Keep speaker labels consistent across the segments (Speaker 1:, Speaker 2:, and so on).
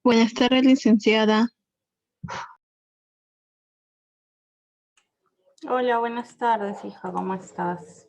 Speaker 1: Buenas tardes, licenciada.
Speaker 2: Hola, buenas tardes, hija, ¿cómo estás?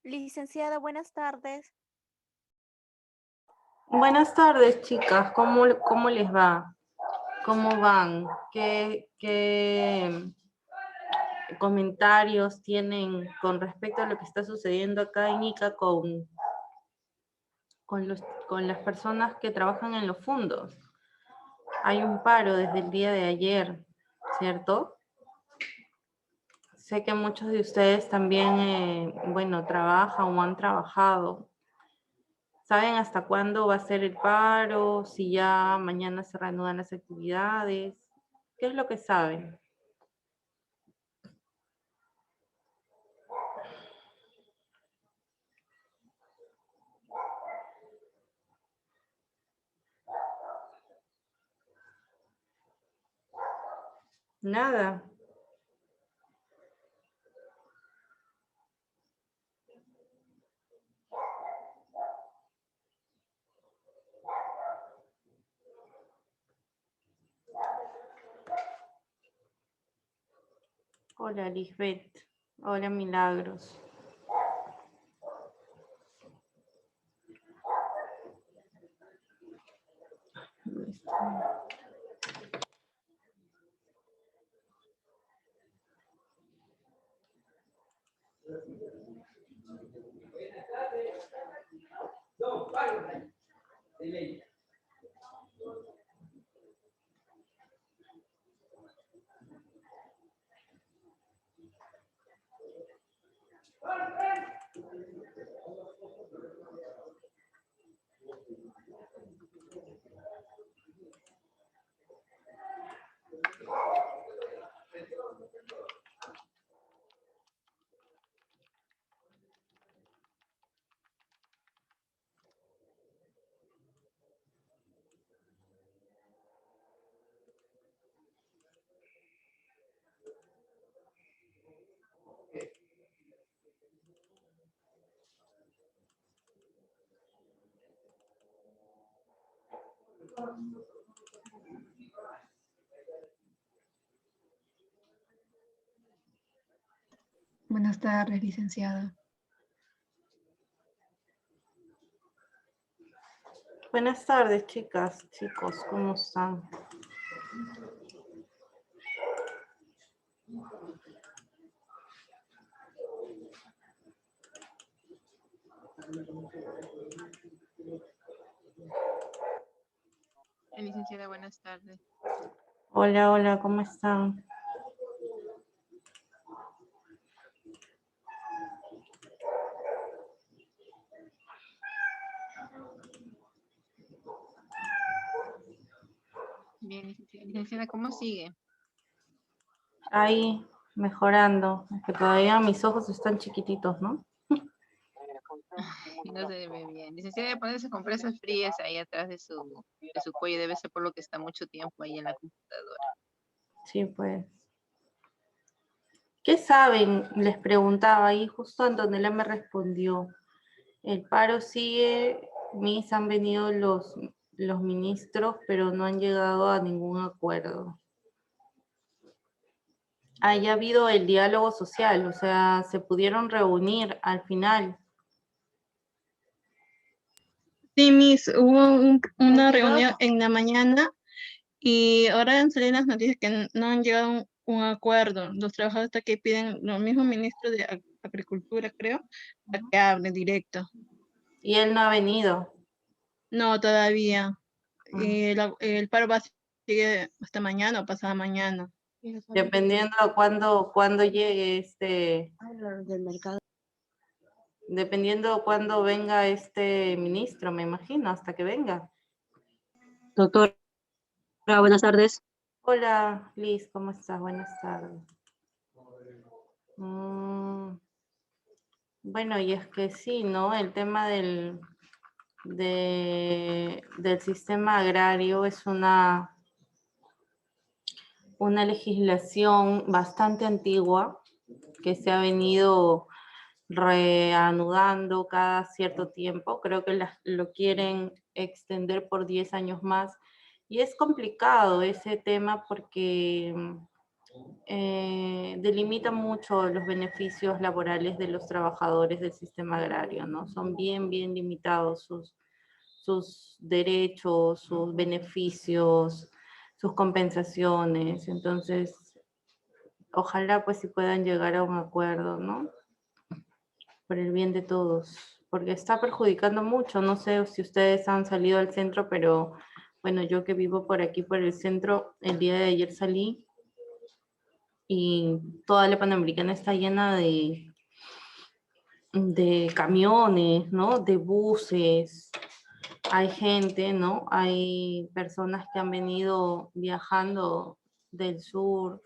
Speaker 3: Licenciada, buenas tardes.
Speaker 2: Buenas tardes, chicas, ¿cómo les va? ¿Cómo van? ¿Qué comentarios tienen con respecto a lo que está sucediendo acá en Ica con las personas que trabajan en los fondos? Hay un paro desde el día de ayer, ¿cierto? Sé que muchos de ustedes también, bueno, trabajan o han trabajado. ¿Saben hasta cuándo va a ser el paro? Si ya mañana se reanudan las actividades. ¿Qué es lo que saben? Nada. Hola, Lisbeth. Hola, Milagros.
Speaker 4: Buenas tardes, licenciada.
Speaker 2: Buenas tardes, chicas, chicos, ¿cómo están?
Speaker 4: Licenciada, buenas tardes.
Speaker 2: Hola, hola, ¿cómo están?
Speaker 4: Bien, licenciada. Licenciada, ¿cómo sigue?
Speaker 2: Ahí, mejorando. Es que todavía mis ojos están chiquititos, ¿no?
Speaker 4: No se ve bien. Licenciada, ponerse compresas frías ahí atrás de su cuello. Debe ser por lo que está mucho tiempo ahí en la computadora.
Speaker 2: Sí, pues. ¿Qué saben? Les preguntaba y justo Antonella me respondió. El paro sigue, mis han venido los ministros, pero no han llegado a ningún acuerdo. Haya habido el diálogo social, o sea, se pudieron reunir al final.
Speaker 1: Sí, Miss, hubo una reunión en la mañana y ahora han salido las noticias que no han llegado a un acuerdo. Los trabajadores hasta que piden los mismos ministros de Agricultura, creo, a que hable directo.
Speaker 2: Y él no ha venido.
Speaker 1: No, todavía.
Speaker 2: Mm.
Speaker 1: El paro va a seguir hasta mañana o pasada mañana.
Speaker 2: Dependiendo de cuándo llegue
Speaker 5: del mercado.
Speaker 2: dependiendo de cuándo venga este ministro, me imagino, hasta que venga.
Speaker 5: Doctora, buenas tardes.
Speaker 2: Hola, Liz, ¿cómo estás? Buenas tardes. Bueno, y es que sí, ¿no? El tema del sistema agrario es una legislación bastante antigua que se ha venido reanudando cada cierto tiempo. Creo que lo quieren extender por 10 años más. Y es complicado ese tema porque delimita mucho los beneficios laborales de los trabajadores del sistema agrario, ¿no? Son bien, bien limitados sus derechos, sus beneficios, sus compensaciones. Entonces, ojalá pues si puedan llegar a un acuerdo, ¿no? Por el bien de todos, porque está perjudicando mucho. No sé si ustedes han salido al centro, pero bueno, yo que vivo por aquí, por el centro, el día de ayer salí y toda la Panamericana está llena de camiones, ¿no? De buses. Hay gente, ¿no? Hay personas que han venido viajando del sur,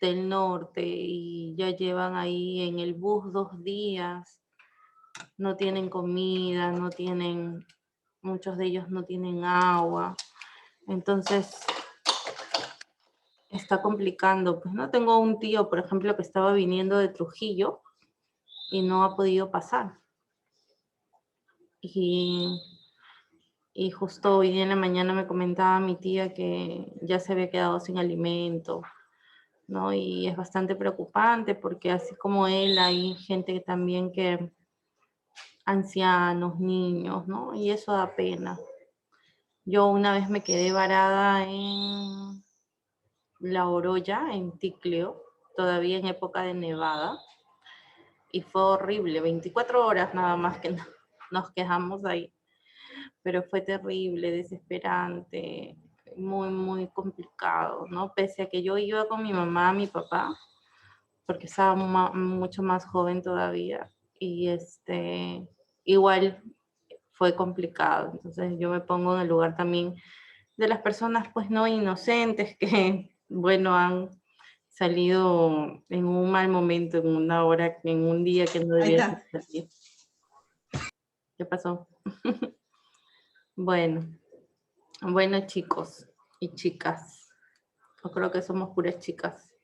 Speaker 2: del norte y ya llevan ahí en el bus 2 días. No tienen comida, muchos de ellos no tienen agua. Entonces, está complicando. Pues no tengo un tío, por ejemplo, que estaba viniendo de Trujillo y no ha podido pasar. Y justo hoy día en la mañana me comentaba mi tía que ya se había quedado sin alimento, ¿no? Y es bastante preocupante porque así como él, hay gente también que, ancianos, niños, ¿no? Y eso da pena. Yo una vez me quedé varada en La Oroya, en Ticlio, todavía en época de nevada, y fue horrible, 24 horas nada más que nos quedamos ahí, pero fue terrible, desesperante, muy, muy complicado, ¿no? Pese a que yo iba con mi mamá, mi papá, porque estaba mucho más joven todavía, y igual fue complicado, entonces yo me pongo en el lugar también de las personas pues no inocentes que, bueno, han salido en un mal momento, en una hora, en un día que no debían salir. ¿Qué pasó? Bueno, chicos y chicas, yo creo que somos puras chicas.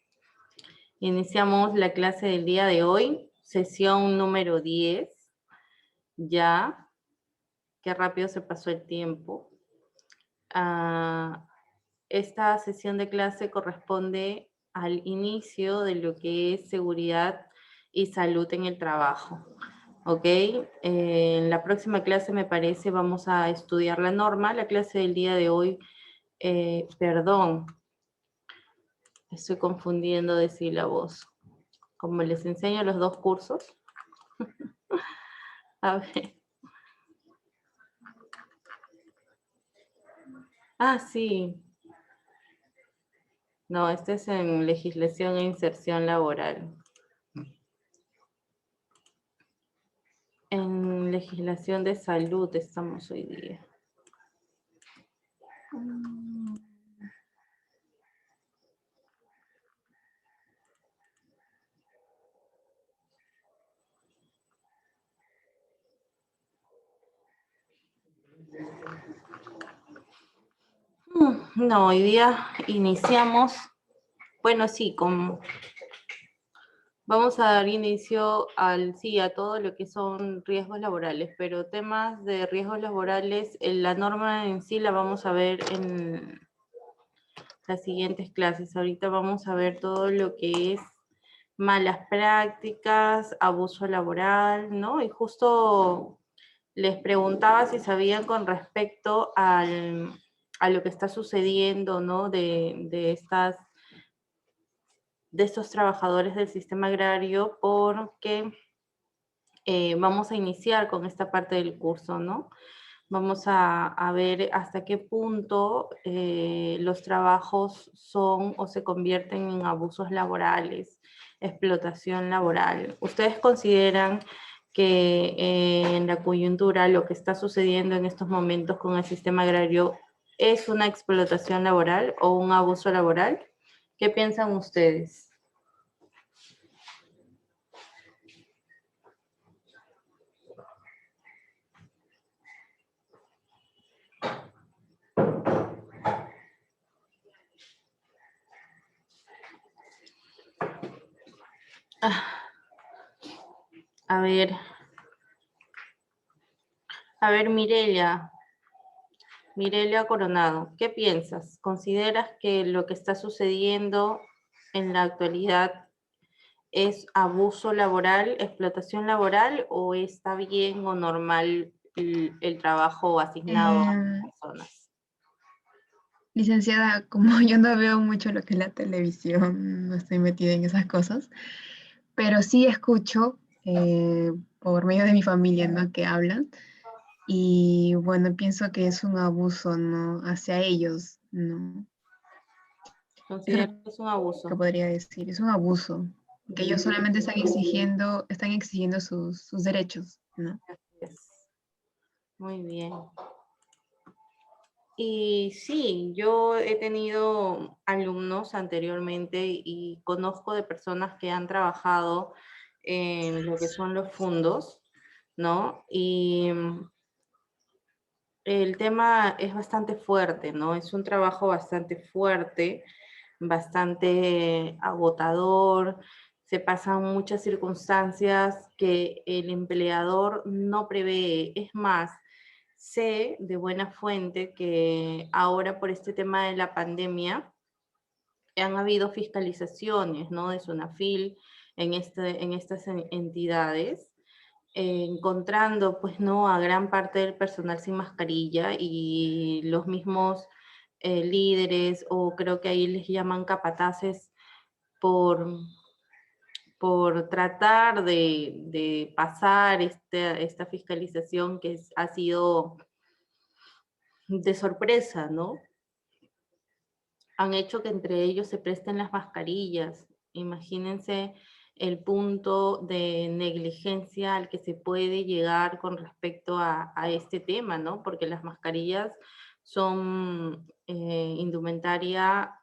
Speaker 2: Iniciamos la clase del día de hoy, sesión número 10. Ya, qué rápido se pasó el tiempo. Esta sesión de clase corresponde al inicio de lo que es seguridad y salud en el trabajo. ¿Ok? En la próxima clase, me parece, vamos a estudiar la norma. La clase del día de hoy, perdón, estoy confundiendo de sílabos. Como les enseño los dos cursos. A ver. Ah, sí. No, este es en legislación e inserción laboral. En legislación de salud estamos hoy día. No, hoy día iniciamos, bueno, sí, vamos a dar inicio a todo lo que son riesgos laborales, pero temas de riesgos laborales, la norma en sí la vamos a ver en las siguientes clases. Ahorita vamos a ver todo lo que es malas prácticas, abuso laboral, ¿no? Y justo les preguntaba si sabían con respecto a lo que está sucediendo, ¿no? De estos trabajadores del sistema agrario, porque vamos a iniciar con esta parte del curso, ¿no? Vamos a ver hasta qué punto los trabajos son o se convierten en abusos laborales, explotación laboral. ¿Ustedes consideran que en la coyuntura lo que está sucediendo en estos momentos con el sistema agrario es una explotación laboral o un abuso laboral? ¿Qué piensan ustedes? A ver, Mirelia Coronado, ¿qué piensas? ¿Consideras que lo que está sucediendo en la actualidad es abuso laboral, explotación laboral, o está bien o normal el trabajo asignado a las
Speaker 6: Em,
Speaker 2: personas?
Speaker 6: Licenciada, como yo no veo mucho lo que es la televisión, no estoy metida en esas cosas, pero sí escucho por medio de mi familia, ¿no? Que hablan y bueno, pienso que es un abuso, ¿no? Hacia ellos, ¿no? Es lo
Speaker 2: ¿Consideras que es un abuso?
Speaker 6: que podría decir, es un abuso, que ellos solamente están exigiendo sus derechos, ¿no?
Speaker 2: Yes. Muy bien. Y sí, yo he tenido alumnos anteriormente y conozco de personas que han trabajado en lo que son los fondos, ¿no? Y el tema es bastante fuerte, ¿no? Es un trabajo bastante fuerte, bastante agotador, se pasan muchas circunstancias que el empleador no prevé. Es más, sé de buena fuente que ahora por este tema de la pandemia han habido fiscalizaciones, ¿no? De SUNAFIL en estas entidades, encontrando pues no a gran parte del personal sin mascarilla y los mismos líderes, o creo que ahí les llaman capataces, por tratar de pasar esta fiscalización que ha sido de sorpresa, ¿no? Han hecho que entre ellos se presten las mascarillas. Imagínense el punto de negligencia al que se puede llegar con respecto a este tema, ¿no? Porque las mascarillas son indumentaria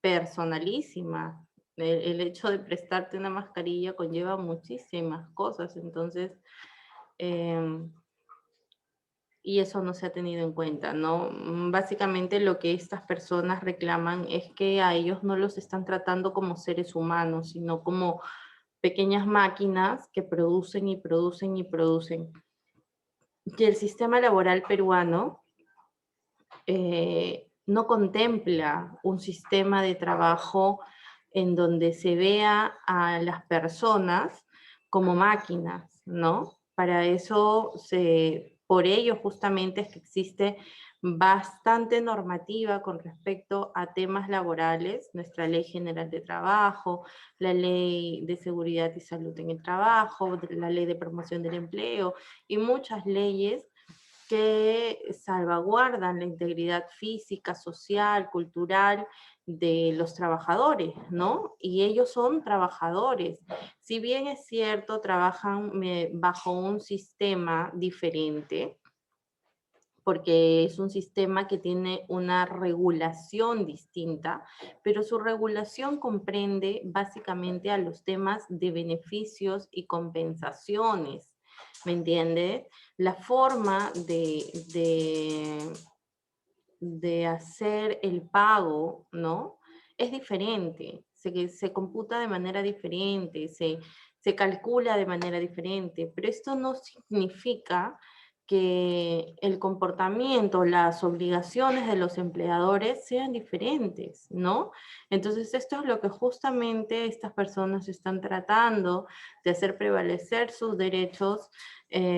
Speaker 2: personalísima. El hecho de prestarte una mascarilla conlleva muchísimas cosas, entonces, y eso no se ha tenido en cuenta, ¿no? Básicamente lo que estas personas reclaman es que a ellos no los están tratando como seres humanos, sino como pequeñas máquinas que producen y producen y producen. Y el sistema laboral peruano no contempla un sistema de trabajo en donde se vea a las personas como máquinas, ¿no? Para eso, por ello justamente es que existe bastante normativa con respecto a temas laborales, nuestra Ley General de Trabajo, la Ley de Seguridad y Salud en el Trabajo, la Ley de Promoción del Empleo y muchas leyes que salvaguardan la integridad física, social, cultural de los trabajadores, ¿no? Y ellos son trabajadores. Si bien es cierto, trabajan bajo un sistema diferente, porque es un sistema que tiene una regulación distinta, pero su regulación comprende básicamente a los temas de beneficios y compensaciones, ¿me entiendes? La forma de hacer el pago, ¿no? Es diferente, se computa de manera diferente, se calcula de manera diferente, pero esto no significa que el comportamiento, las obligaciones de los empleadores sean diferentes, ¿no? Entonces esto es lo que justamente estas personas están tratando de hacer prevalecer sus derechos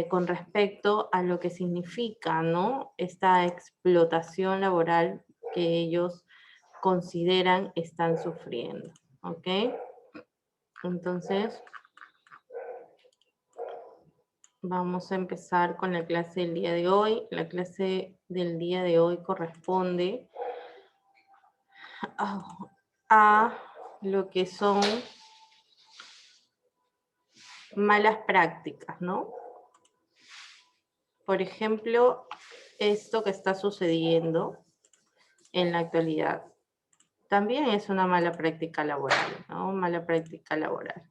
Speaker 2: con respecto a lo que significa, ¿no? Esta explotación laboral que ellos consideran están sufriendo, ¿ok? Entonces, vamos a empezar con la clase del día de hoy. La clase del día de hoy corresponde a lo que son malas prácticas, ¿no? Por ejemplo, esto que está sucediendo en la actualidad también es una mala práctica laboral, ¿no? Mala práctica laboral.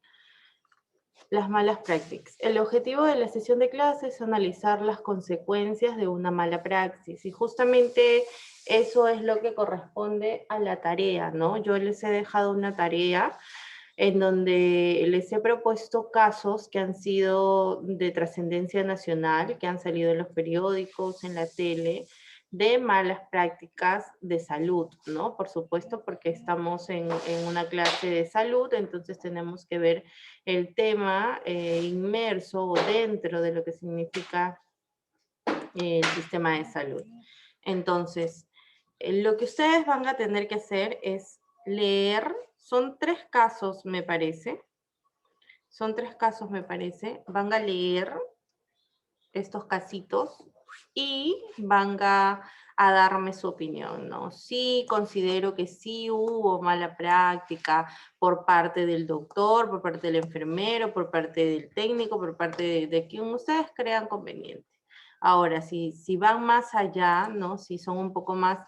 Speaker 2: Las malas prácticas. El objetivo de la sesión de clase es analizar las consecuencias de una mala praxis y justamente eso es lo que corresponde a la tarea, ¿no? Yo les he dejado una tarea en donde les he propuesto casos que han sido de trascendencia nacional, que han salido en los periódicos, en la tele, de malas prácticas de salud, ¿no? Por supuesto, porque estamos en una clase de salud, entonces tenemos que ver el tema inmerso o dentro de lo que significa el sistema de salud. Entonces, lo que ustedes van a tener que hacer es leer, son 3 casos me parece, van a leer estos casitos y van a darme su opinión, ¿no? Sí, considero que sí hubo mala práctica por parte del doctor, por parte del enfermero, por parte del técnico, por parte de quien ustedes crean conveniente. Ahora, si van más allá, ¿no? Si son un poco más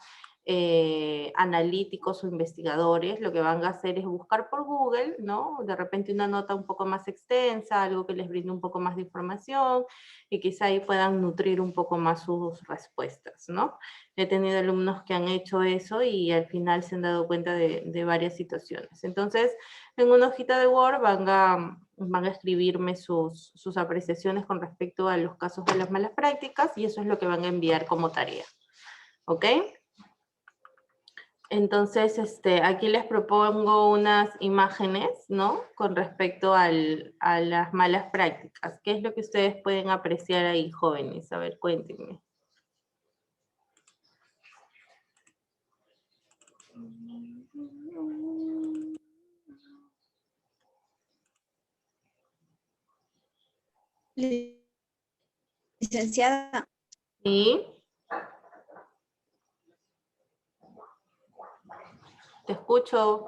Speaker 2: analíticos o investigadores, lo que van a hacer es buscar por Google, ¿no? De repente una nota un poco más extensa, algo que les brinde un poco más de información, y quizá ahí puedan nutrir un poco más sus respuestas, ¿no? He tenido alumnos que han hecho eso y al final se han dado cuenta de varias situaciones. Entonces, en una hojita de Word van a escribirme sus apreciaciones con respecto a los casos de las malas prácticas y eso es lo que van a enviar como tarea, ¿ok? Entonces, aquí les propongo unas imágenes, ¿no? Con respecto a las malas prácticas. ¿Qué es lo que ustedes pueden apreciar ahí, jóvenes? A ver, cuéntenme.
Speaker 3: Licenciada,
Speaker 2: ¿Sí? Te escucho.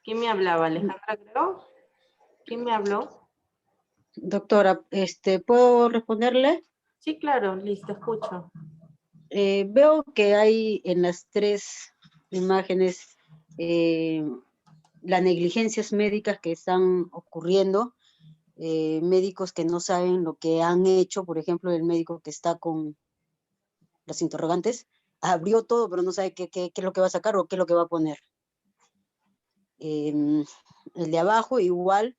Speaker 2: ¿Quién me hablaba? ¿Alejandra, creo? ¿Quién me habló?
Speaker 5: Doctora, ¿puedo responderle?
Speaker 2: Sí, claro, listo, escucho.
Speaker 5: Veo que hay en las 3 imágenes las negligencias médicas que están ocurriendo, médicos que no saben lo que han hecho, por ejemplo, el médico que está con las interrogantes, abrió todo, pero no sabe qué es lo que va a sacar o qué es lo que va a poner. El de abajo igual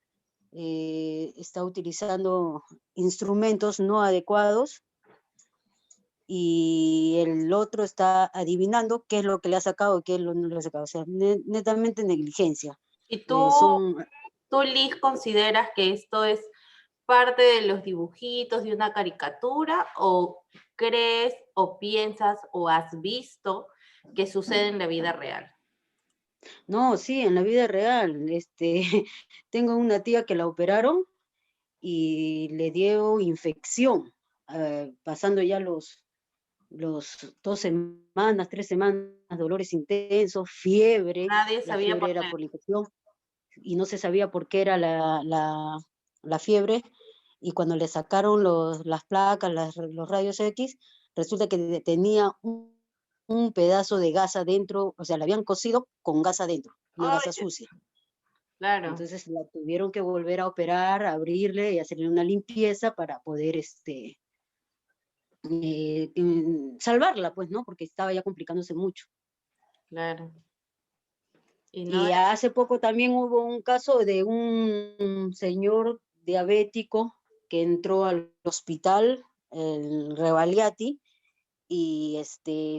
Speaker 5: está utilizando instrumentos no adecuados y el otro está adivinando qué es lo que le ha sacado y qué es lo que no le ha sacado. O sea, netamente negligencia.
Speaker 2: ¿Y tú,
Speaker 5: Son
Speaker 2: Liz, consideras que esto es parte de los dibujitos de una caricatura o crees o piensas o has visto que sucede en la vida real?
Speaker 5: No, sí, en la vida real. Tengo una tía que la operaron y le dio infección, pasando ya los 2 semanas, 3 semanas, dolores intensos, fiebre.
Speaker 2: Nadie
Speaker 5: La
Speaker 2: sabía
Speaker 5: fiebre
Speaker 2: por
Speaker 5: era
Speaker 2: qué.
Speaker 5: por la infección y no se sabía por qué era la fiebre. Y cuando le sacaron las placas, los rayos X, resulta que tenía un pedazo de gasa adentro, o sea, la habían cosido con gasa adentro, una
Speaker 2: Ay,
Speaker 5: gasa sucia.
Speaker 2: claro,
Speaker 5: Entonces la tuvieron que volver a operar, abrirle y hacerle una limpieza para poder salvarla, pues, ¿no? Porque estaba ya complicándose mucho.
Speaker 2: claro. Y no,
Speaker 5: Y hace poco también hubo un caso de un señor diabético que entró al hospital, el Revaliati, y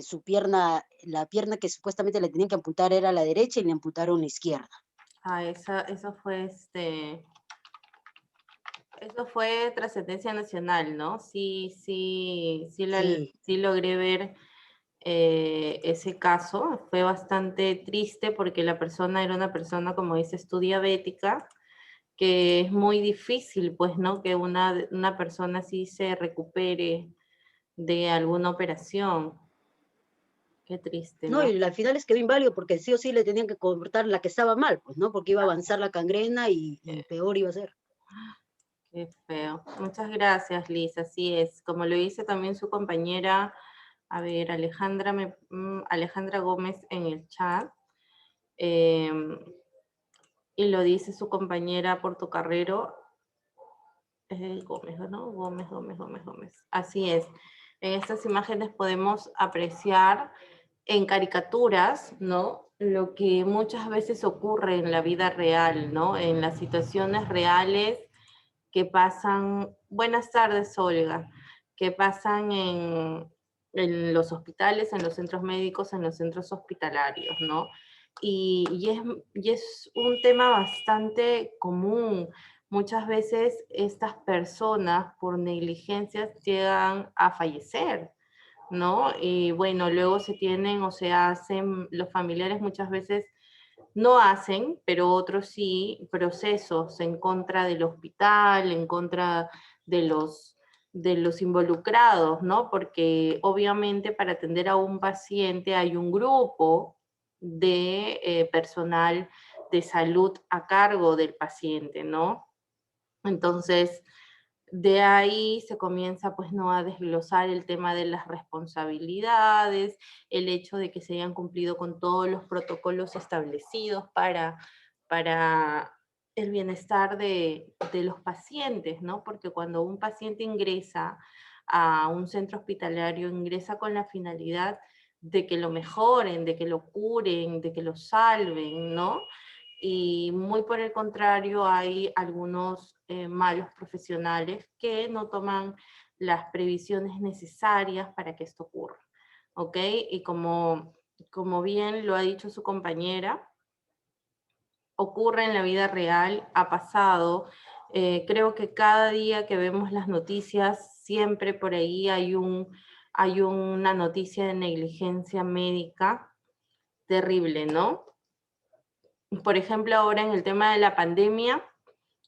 Speaker 5: su pierna, la pierna que supuestamente le tenían que amputar era la derecha y le amputaron la izquierda.
Speaker 2: eso fue trascendencia nacional, ¿no? Sí, sí,
Speaker 5: Sí,
Speaker 2: sí logré ver ese caso. Fue bastante triste porque la persona era una persona, como dices tú, diabética, que es muy difícil, pues, ¿no? Que una persona así se recupere de alguna operación. Qué triste,
Speaker 5: no,
Speaker 2: ¿no?
Speaker 5: y al final les quedó inválido porque sí o sí le tenían que cortar la que estaba mal, pues, ¿no? Porque iba a avanzar la gangrena y peor iba a ser.
Speaker 2: Qué feo. Muchas gracias, Liz. Así es. Como lo dice también su compañera, a ver, Alejandra Gómez en el chat. eh, y lo dice su compañera Portocarrero, Gómez, ¿no? Gómez. Así es. En estas imágenes podemos apreciar en caricaturas, ¿no? Lo que muchas veces ocurre en la vida real, ¿no? En las situaciones reales que pasan, buenas tardes, Olga, que pasan en los hospitales, en los centros médicos, en los centros hospitalarios, ¿no? Y es un tema bastante común. Muchas veces estas personas por negligencias llegan a fallecer, ¿no? Y bueno, luego se tienen o se hacen, los familiares muchas veces no hacen, pero otros sí, procesos en contra del hospital, en contra de los involucrados, ¿no? Porque obviamente para atender a un paciente hay un grupo de personal de salud a cargo del paciente, ¿no? Entonces, de ahí se comienza pues no a desglosar el tema de las responsabilidades, el hecho de que se hayan cumplido con todos los protocolos establecidos para el bienestar de los pacientes, ¿no? Porque cuando un paciente ingresa a un centro hospitalario, ingresa con la finalidad de que lo mejoren, de que lo curen, de que lo salven, ¿no? Y muy por el contrario, hay algunos malos profesionales que no toman las previsiones necesarias para que esto ocurra, ¿ok? Y como bien lo ha dicho su compañera, ocurre en la vida real, ha pasado. Creo que cada día que vemos las noticias, siempre por ahí hay una noticia de negligencia médica terrible, ¿no? Por ejemplo, ahora en el tema de la pandemia,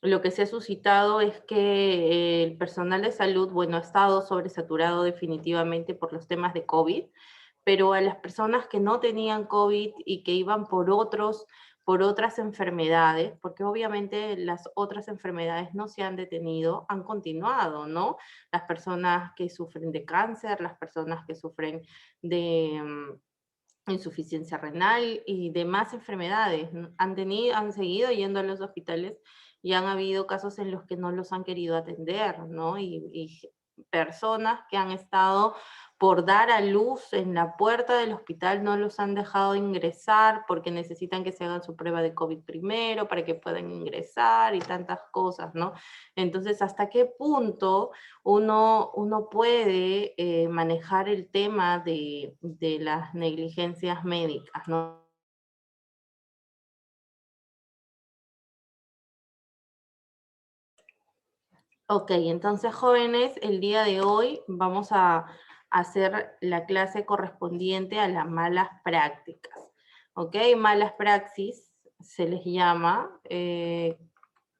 Speaker 2: lo que se ha suscitado es que el personal de salud, bueno, ha estado sobresaturado definitivamente por los temas de COVID, pero a las personas que no tenían COVID y que iban por otras enfermedades, porque obviamente las otras enfermedades no se han detenido, han continuado, ¿no? Las personas que sufren de cáncer, las personas que sufren de insuficiencia renal y demás enfermedades. Han seguido yendo a los hospitales y han habido casos en los que no los han querido atender, ¿no? Y personas que han estado por dar a luz en la puerta del hospital, no los han dejado ingresar porque necesitan que se hagan su prueba de COVID primero para que puedan ingresar y tantas cosas, ¿no? Entonces, ¿hasta qué punto uno puede manejar el tema de las negligencias médicas, ¿no? Ok, entonces jóvenes, el día de hoy vamos a hacer la clase correspondiente a las malas prácticas. Ok, malas praxis se les llama.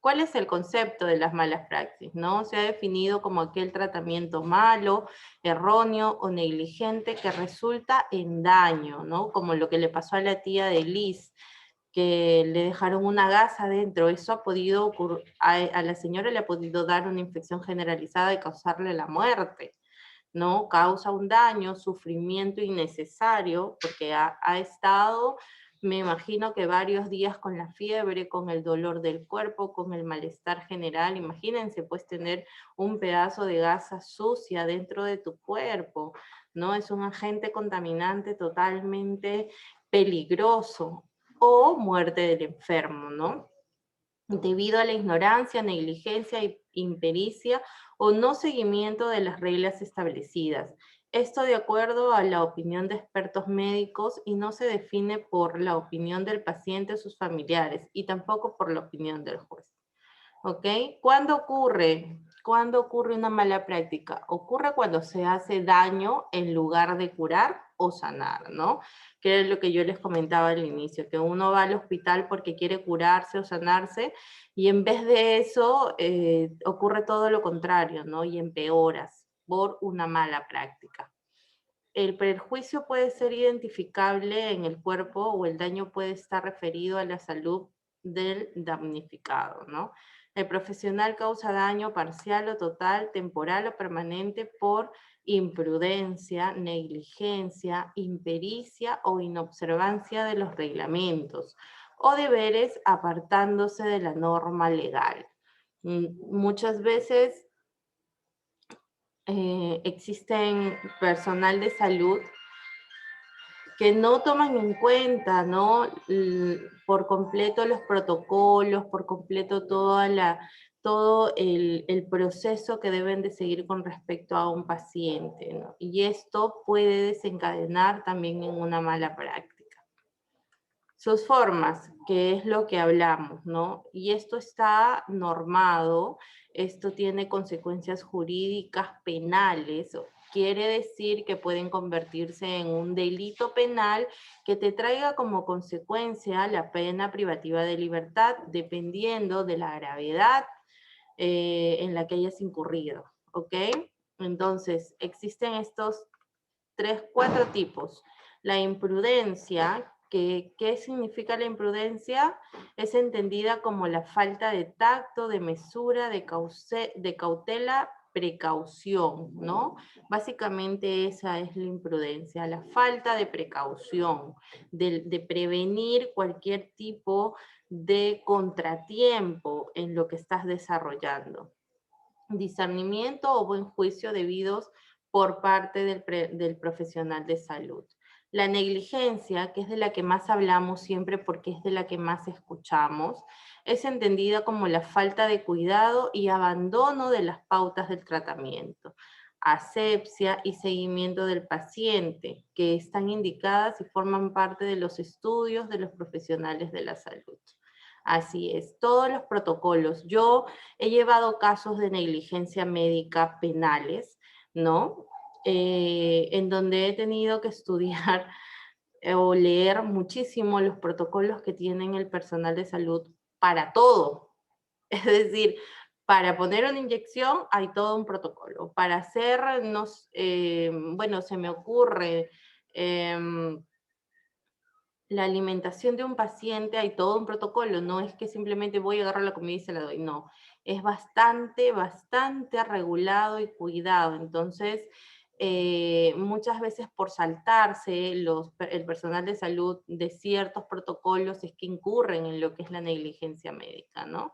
Speaker 2: ¿Cuál es el concepto de las malas praxis? ¿No? Se ha definido como aquel tratamiento malo, erróneo o negligente que resulta en daño, ¿no? Como lo que le pasó a la tía de Liz, que le dejaron una gasa adentro. Eso ha podido ocurrir, a la señora le ha podido dar una infección generalizada y causarle la muerte, ¿no? Causa un daño, sufrimiento innecesario, porque ha estado, me imagino que varios días con la fiebre, con el dolor del cuerpo, con el malestar general. Imagínense, pues, tener un pedazo de gasa sucia dentro de tu cuerpo, ¿no? Es un agente contaminante totalmente peligroso, o muerte del enfermo, ¿no? Debido a la ignorancia, negligencia, impericia o no seguimiento de las reglas establecidas. Esto de acuerdo a la opinión de expertos médicos y no se define por la opinión del paciente o sus familiares y tampoco por la opinión del juez. ¿Ok? ¿Cuándo ocurre? ¿Cuándo ocurre una mala práctica? Ocurre cuando se hace daño en lugar de curar o sanar, ¿no? Que es lo que yo les comentaba al inicio, que uno va al hospital porque quiere curarse o sanarse y en vez de eso ocurre todo lo contrario, ¿no? Y empeoras por una mala práctica. El perjuicio puede ser identificable en el cuerpo o el daño puede estar referido a la salud del damnificado, ¿no? El profesional causa daño parcial o total, temporal o permanente por imprudencia, negligencia, impericia o inobservancia de los reglamentos o deberes apartándose de la norma legal. Muchas veces existen personal de salud que no toman en cuenta, ¿no? Por completo los protocolos, por completo todo el proceso que deben de seguir con respecto a un paciente, ¿no? Y esto puede desencadenar también en una mala práctica. Sus formas, que es lo que hablamos, ¿no? Y esto está normado, esto tiene consecuencias jurídicas penales, quiere decir que pueden convertirse en un delito penal que te traiga como consecuencia la pena privativa de libertad, dependiendo de la gravedad en la que hayas incurrido, ¿ok? Entonces, existen estos 4 tipos. La imprudencia, ¿qué significa la imprudencia? Es entendida como la falta de tacto, de mesura, de cautela, precaución, ¿no? Básicamente esa es la imprudencia, la falta de precaución, de prevenir cualquier tipo de contratiempo en lo que estás desarrollando. Discernimiento o buen juicio debidos por parte del profesional de salud. La negligencia, que es de la que más hablamos siempre porque es de la que más escuchamos, es entendida como la falta de cuidado y abandono de las pautas del tratamiento, asepsia y seguimiento del paciente, que están indicadas y forman parte de los estudios de los profesionales de la salud. Así es, todos los protocolos. Yo he llevado casos de negligencia médica penales, ¿no? En donde he tenido que estudiar o leer muchísimo los protocolos que tienen el personal de salud para todo. Es decir, para poner una inyección hay todo un protocolo. Para hacer, bueno, se me ocurre la alimentación de un paciente, hay todo un protocolo, no es que simplemente voy a agarrar la comida y se la doy, no. Es bastante regulado y cuidado. Entonces, muchas veces por saltarse el personal de salud de ciertos protocolos es que incurren en lo que es la negligencia médica, ¿no?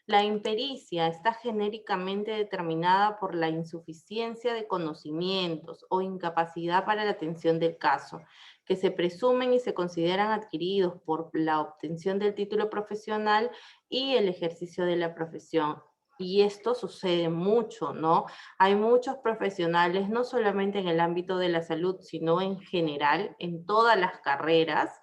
Speaker 2: La impericia está genéricamente determinada por la insuficiencia de conocimientos o incapacidad para la atención del caso, que se presumen y se consideran adquiridos por la obtención del título profesional y el ejercicio de la profesión. Y esto sucede mucho, ¿no? Hay muchos profesionales, no solamente en el ámbito de la salud, sino en general, en todas las carreras,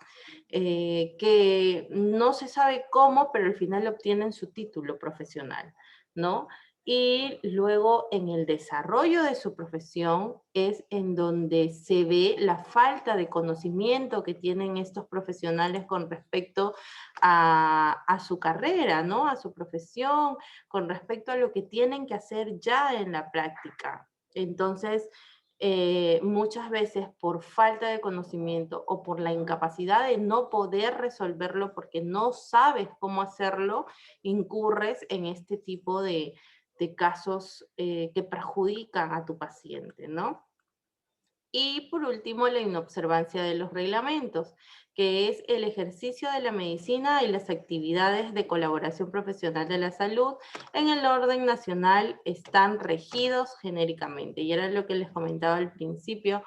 Speaker 2: que no se sabe cómo, pero al final obtienen su título profesional, ¿no? Y luego en el desarrollo de su profesión es en donde se ve la falta de conocimiento que tienen estos profesionales con respecto a su carrera, ¿no? A su profesión, con respecto a lo que tienen que hacer ya en la práctica. Entonces, muchas veces por falta de conocimiento o por la incapacidad de no poder resolverlo porque no sabes cómo hacerlo, incurres en este tipo de casos que perjudican a tu paciente, ¿no? Y por último, la inobservancia de los reglamentos, que es el ejercicio de la medicina y las actividades de colaboración profesional de la salud en el orden nacional están regidos genéricamente. Y era lo que les comentaba al principio,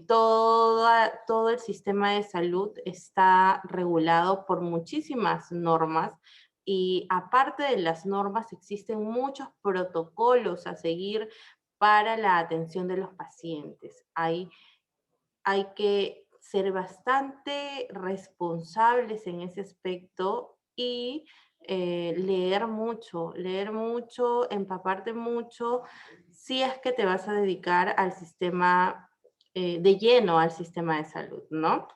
Speaker 2: todo el sistema de salud está regulado por muchísimas normas, y aparte de las normas existen muchos protocolos a seguir para la atención de los pacientes. Hay que ser bastante responsables en ese aspecto y leer mucho, empaparte mucho, si es que te vas a dedicar al sistema, de lleno al sistema de salud, ¿no?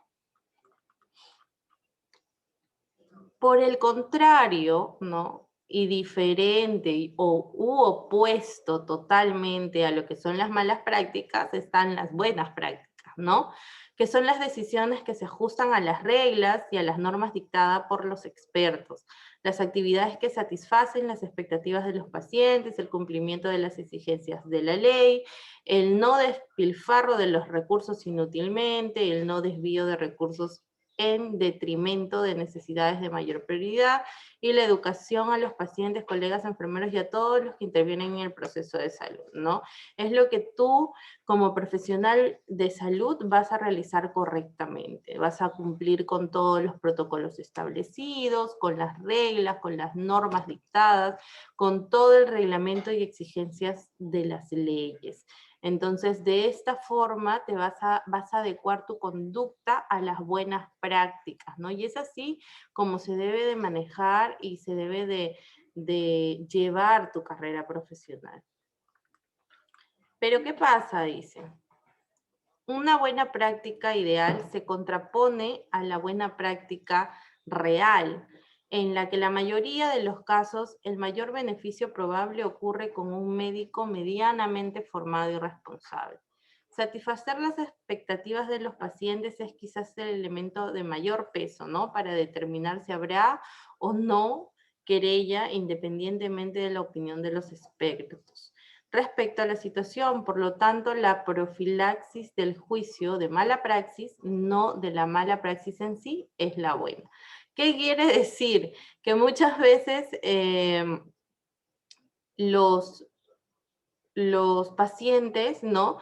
Speaker 2: Por el contrario, ¿no? Y diferente u opuesto totalmente a lo que son las malas prácticas, están las buenas prácticas, ¿no? Que son las decisiones que se ajustan a las reglas y a las normas dictadas por los expertos, las actividades que satisfacen las expectativas de los pacientes, el cumplimiento de las exigencias de la ley, el no despilfarro de los recursos inútilmente, el no desvío de recursos en detrimento de necesidades de mayor prioridad, y la educación a los pacientes, colegas, enfermeros y a todos los que intervienen en el proceso de salud, ¿no? Es lo que tú, como profesional de salud, vas a realizar correctamente. Vas a cumplir con todos los protocolos establecidos, con las reglas, con las normas dictadas, con todo el reglamento y exigencias de las leyes. Entonces, de esta forma te vas a adecuar tu conducta a las buenas prácticas, ¿no? Y es así como se debe de manejar y se debe de llevar tu carrera profesional. Pero ¿qué pasa? Dice, una buena práctica ideal se contrapone a la buena práctica real, en la que la mayoría de los casos el mayor beneficio probable ocurre con un médico medianamente formado y responsable. Satisfacer las expectativas de los pacientes es quizás el elemento de mayor peso, ¿no? Para determinar si habrá o no querella, independientemente de la opinión de los expertos. Respecto a la situación, por lo tanto, la profilaxis del juicio de mala praxis, no de la mala praxis en sí, es la buena. ¿Qué quiere decir? Que muchas veces los pacientes no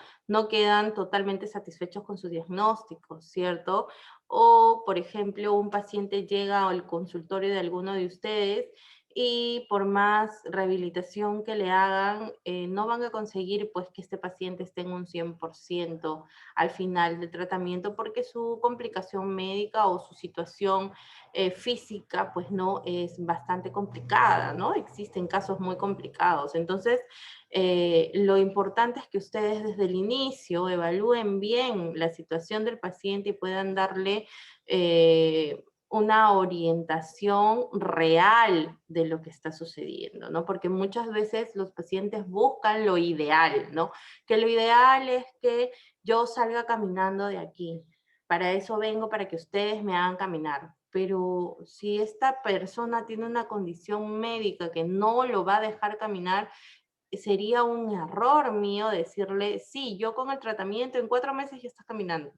Speaker 2: quedan totalmente satisfechos con su diagnóstico, ¿cierto? O, por ejemplo, un paciente llega al consultorio de alguno de ustedes y por más rehabilitación que le hagan, no van a conseguir pues que este paciente esté en un 100% al final del tratamiento, porque su complicación médica o su situación física pues no es bastante complicada, ¿no? Existen casos muy complicados. Entonces, lo importante es que ustedes desde el inicio evalúen bien la situación del paciente y puedan darle una orientación real de lo que está sucediendo, ¿no? Porque muchas veces los pacientes buscan lo ideal, ¿no? Que lo ideal es que yo salga caminando de aquí. Para eso vengo, para que ustedes me hagan caminar. Pero si esta persona tiene una condición médica que no lo va a dejar caminar, sería un error mío decirle, sí, yo con el tratamiento en 4 meses ya estás caminando.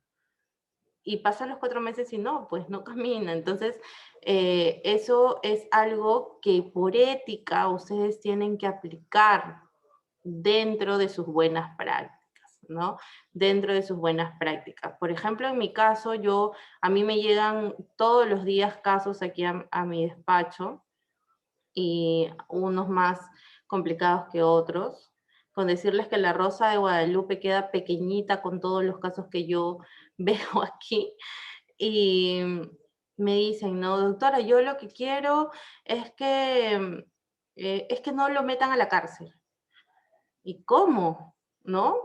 Speaker 2: y pasan los 4 meses y no, pues no camina. Entonces, eso es algo que por ética ustedes tienen que aplicar dentro de sus buenas prácticas, ¿no? Dentro de sus buenas prácticas. Por ejemplo, en mi caso, a mí me llegan todos los días casos aquí a mi despacho, y unos más complicados que otros, con decirles que la Rosa de Guadalupe queda pequeñita con todos los casos que yo veo aquí, y me dicen, no, doctora, yo lo que quiero es que no lo metan a la cárcel. ¿Y cómo? ¿No?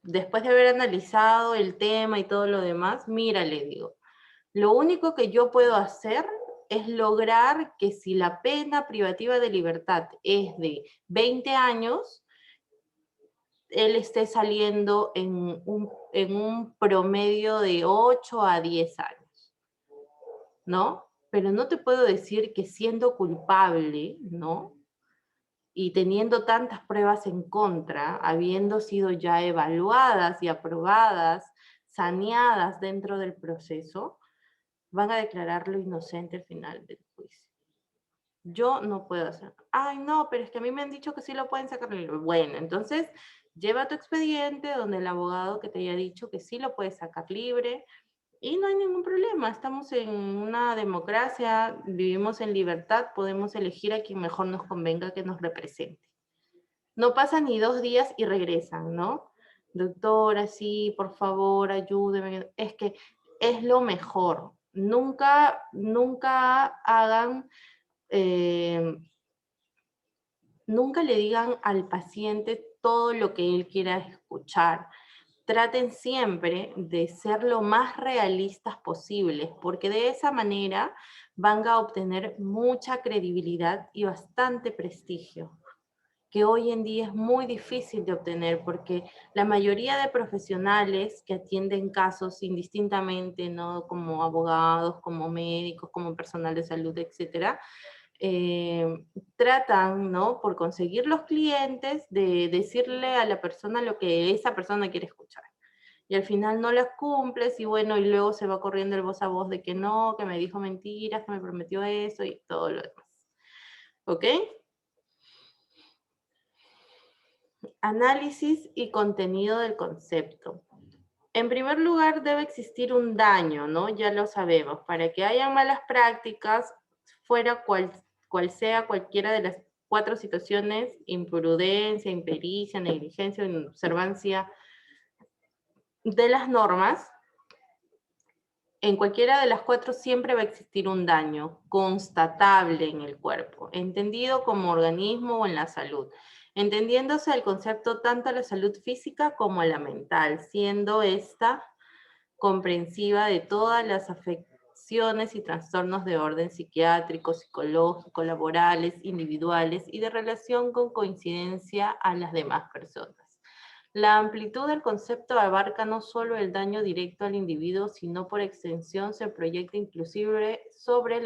Speaker 2: Después de haber analizado el tema y todo lo demás, mira, le digo, lo único que yo puedo hacer es lograr que si la pena privativa de libertad es de 20 años, él esté saliendo en un promedio de 8 a 10 años, ¿no? Pero no te puedo decir que siendo culpable, ¿no? Y teniendo tantas pruebas en contra, habiendo sido ya evaluadas y aprobadas, saneadas dentro del proceso, van a declararlo inocente al final del juicio. Yo no puedo hacer. Ay, no, pero es que a mí me han dicho que sí lo pueden sacar libre. Bueno, entonces lleva tu expediente donde el abogado que te haya dicho que sí lo puedes sacar libre y no hay ningún problema. Estamos en una democracia, vivimos en libertad, podemos elegir a quien mejor nos convenga que nos represente. No pasan ni 2 días y regresan, ¿no? Doctora, sí, por favor, ayúdeme. Es que es lo mejor. Nunca hagan, nunca le digan al paciente todo lo que él quiera escuchar. Traten siempre de ser lo más realistas posibles, porque de esa manera van a obtener mucha credibilidad y bastante prestigio, que hoy en día es muy difícil de obtener, porque la mayoría de profesionales que atienden casos indistintamente, ¿no? Como abogados, como médicos, como personal de salud, etcétera, tratan, ¿no? Por conseguir los clientes, de decirle a la persona lo que esa persona quiere escuchar. Y al final no las cumples, y bueno, y luego se va corriendo el voz a voz de que no, que me dijo mentiras, que me prometió eso, y todo lo demás. ¿Ok? Análisis y contenido del concepto. En primer lugar, debe existir un daño, ¿no? Ya lo sabemos. Para que haya malas prácticas, fuera cual sea cualquiera de las 4 situaciones, imprudencia, impericia, negligencia, inobservancia de las normas, en cualquiera de las 4 siempre va a existir un daño constatable en el cuerpo, entendido como organismo o en la salud, entendiéndose el concepto tanto a la salud física como a la mental, siendo esta comprensiva de todas las afecciones y trastornos de orden psiquiátrico, psicológico, laborales, individuales y de relación con coincidencia a las demás personas. La amplitud del concepto abarca no solo el daño directo al individuo, sino por extensión se proyecta inclusive sobre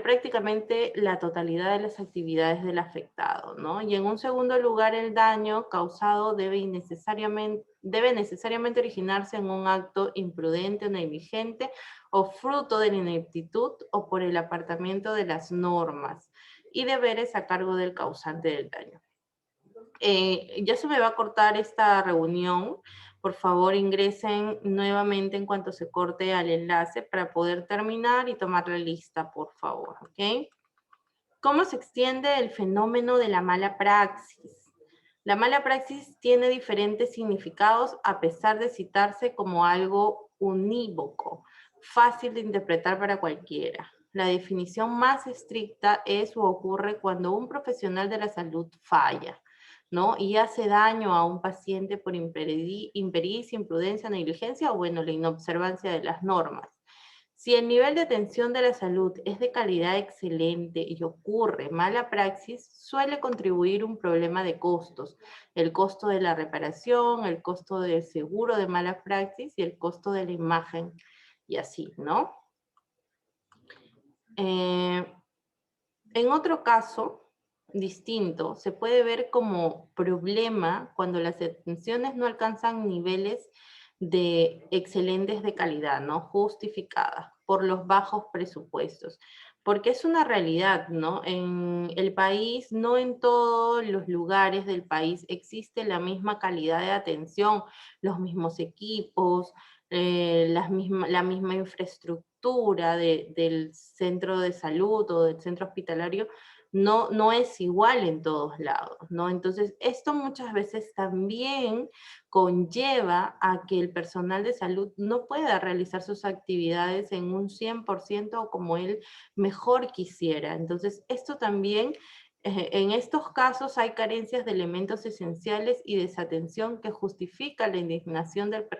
Speaker 2: prácticamente la totalidad de las actividades del afectado, ¿no? Y en un segundo lugar, el daño causado debe necesariamente originarse en un acto imprudente o negligente, o fruto de la ineptitud o por el apartamiento de las normas y deberes a cargo del causante del daño. Ya se me va a cortar esta reunión. Por favor, ingresen nuevamente en cuanto se corte al enlace para poder terminar y tomar la lista, por favor, ¿ok? ¿Cómo se extiende el fenómeno de la mala praxis? La mala praxis tiene diferentes significados a pesar de citarse como algo unívoco, fácil de interpretar para cualquiera. La definición más estricta es o ocurre cuando un profesional de la salud falla, ¿no? Y hace daño a un paciente por impericia, imprudencia, negligencia o, bueno, la inobservancia de las normas. Si el nivel de atención de la salud es de calidad excelente y ocurre mala praxis, suele contribuir un problema de costos. El costo de la reparación, el costo del seguro de mala praxis y el costo de la imagen, y así, ¿no? En otro caso distinto, se puede ver como problema cuando las atenciones no alcanzan niveles de excelentes de calidad, ¿no? Justificadas por los bajos presupuestos. Porque es una realidad, ¿no? En el país, no en todos los lugares del país existe la misma calidad de atención, los mismos equipos, la misma infraestructura del centro de salud o del centro hospitalario, no es igual en todos lados, ¿no? Entonces, esto muchas veces también conlleva a que el personal de salud no pueda realizar sus actividades en un 100% o como él mejor quisiera. Entonces, esto también, en estos casos hay carencias de elementos esenciales y desatención que justifica la indignación del personal